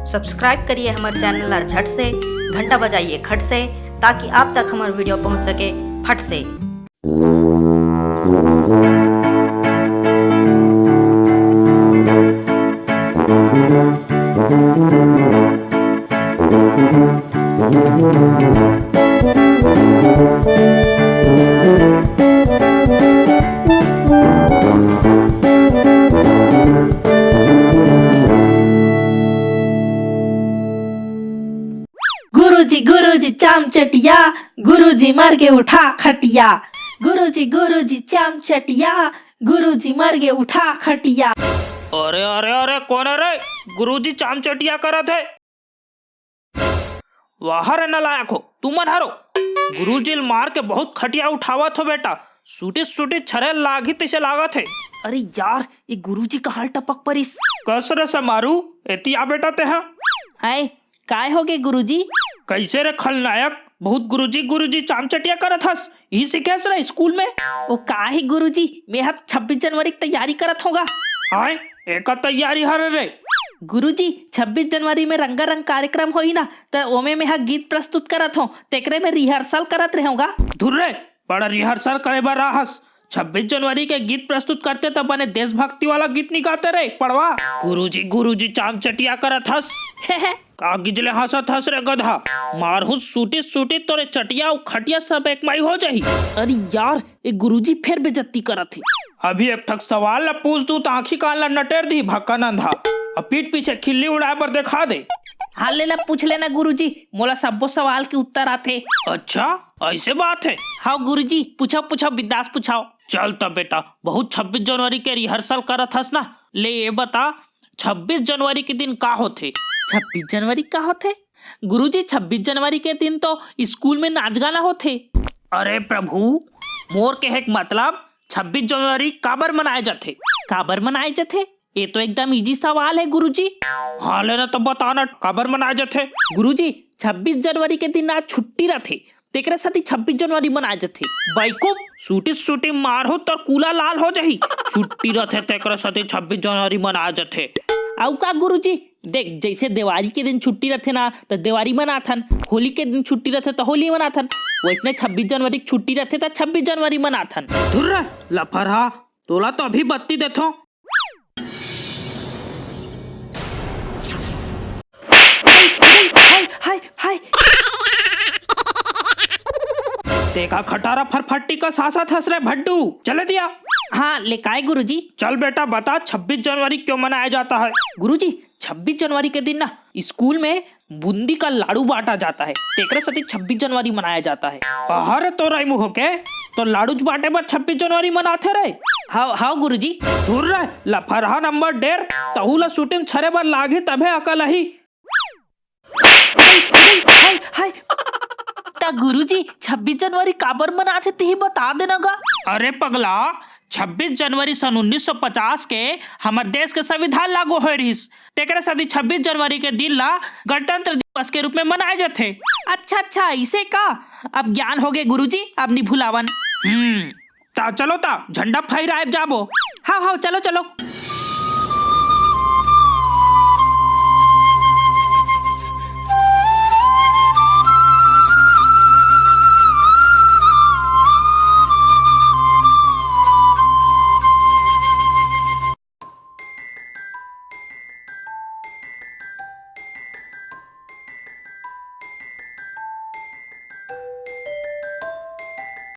Subscribe करिए हमारे channel ला झट से, घंटा बजाइए खट से, ताकि आप तक हमारा वीडियो पहुंच सके फट से। गुरुजी चाम चटिया, गुरुजी मर के उठा खटिया। गुरुजी चाम चटिया, गुरुजी मर के उठा खटिया। अरे अरे अरे कौन है रे? गुरुजी चाम चटिया करत है। वाहर नलायक हो, तुम मन हरो। गुरुजी मार के बहुत खटिया उठावत हो बेटा। सूटी छरे लागी तिसे लागत है। अरे यार, ये गुरुजी का हाल टपक परिस। कसरे से मारू एती आ बेटा ते हैं। आए काय हो गए गुरुजी? कैसे रे खलनायक, बहुत गुरुजी चाम चटिया करत हस। ई सिखेस रे स्कूल में। ओ काहे गुरुजी, मैं हाथ 26 जनवरी की तैयारी करत होगा। हाय एका तैयारी हर रे। गुरुजी 26 जनवरी में रंगारंग कार्यक्रम होई ना, तो ओमे में गीत प्रस्तुत करत हो, तेकरे में रिहर्सल करत रहूंगा। धुर रे, बड़ा रिहर्सल करे बार राहस। 26 जनवरी के गीत प्रस्तुत करते तो अपने देशभक्ति वाला गीत नहीं गाते रे पढ़वा। गुरुजी चाम चटिया करत हस। का गिजले हंसत हंस रे गधा। मारहू सूटी तोरे चटिया और खटिया सब एक माई हो जाही। अरे यार, ये गुरुजी फिर बेइज्जती करत है। अभी एक ठक सवाल ला पूछ दू तो आँखी कान ला नटेर दी भक्का नंधा। अब पीठ पीछे खिल्ली उड़ाए पर दिखा दे। हाल लेला पूछ लेना गुरुजी, मोला सबो सवाल के उत्तर आते। अच्छा ऐसे बात है। हाँ गुरुजी, पूछो बिंदास पूछाओ। चल तब बेटा, बहुत 26 जनवरी के रिहर्सल करत हस ना, ले ये बता 26 जनवरी के दिन का होते? 26 जनवरी का होते? गुरुजी 26 जनवरी के दिन तो स्कूल में नाच गाना होते। अरे प्रभु, मोर के एक मतलब 26 जनवरी काबर मनाए जाते? काबर मनाए जाते? ये तो एकदम इजी सवाल है गुरुजी। हाँ लेना तो बताना काबर मनाए जाते? गुरुजी 26 जनवरी के दिन आज छुट्टी रहते, तेकरे साथ 26 जनवरी मनाए जाते। बाइको सूटी मारहो तो कूला लाल हो जाही। छुट्टी रहते तेकरे साथ 26 जनवरी मनाए जाते। आउ का गुरुजी, देख जैसे दिवाली के दिन छुट्टी रहते ना तो दिवाली मनाथन, होली के दिन छुट्टी रहते तो होली मनाथन, वैसने 26 जनवरी की छुट्टी रहते तो 26 जनवरी मनाथन। धुर्रा लफरहा, तोला तो अभी बत्ती देथो। हाय देखा खटारा फरफट्टी का सासा हंस रहे भड्डू। चले दिया। हाँ ले काय गुरुजी? चल बेटा बता 26 जनवरी क्यों मनाया जाता है? गुरुजी 26 जनवरी के दिन ना स्कूल में बूंदी का लाड़ू बांटा जाता है, तेकरे साथ 26 जनवरी मनाया जाता है। अरे तो राई मुँह के तो लाड़ू बांटे पर 26 जनवरी मनाते रहे। हाँ गुरुजी। धुर रहे लफरहा नंबर डेर, तहुला शूटिंग छरे बार लागे तभे अकल ही। हाय गुरुजी 26 जनवरी काबर मनाते थे बता देना गा। अरे पगला, 26 जनवरी सन 1950 के हमारे देश के संविधान लागू हो रहीस, तेकरे साथ 26 जनवरी के दिन ला गणतंत्र दिवस के रूप में मनाए जाते। अच्छा इसे का, अब ज्ञान हो गए गुरुजी, अब नहीं भुलावन। ता चलो ता झंडा फहराए जाबो। हाँ चलो।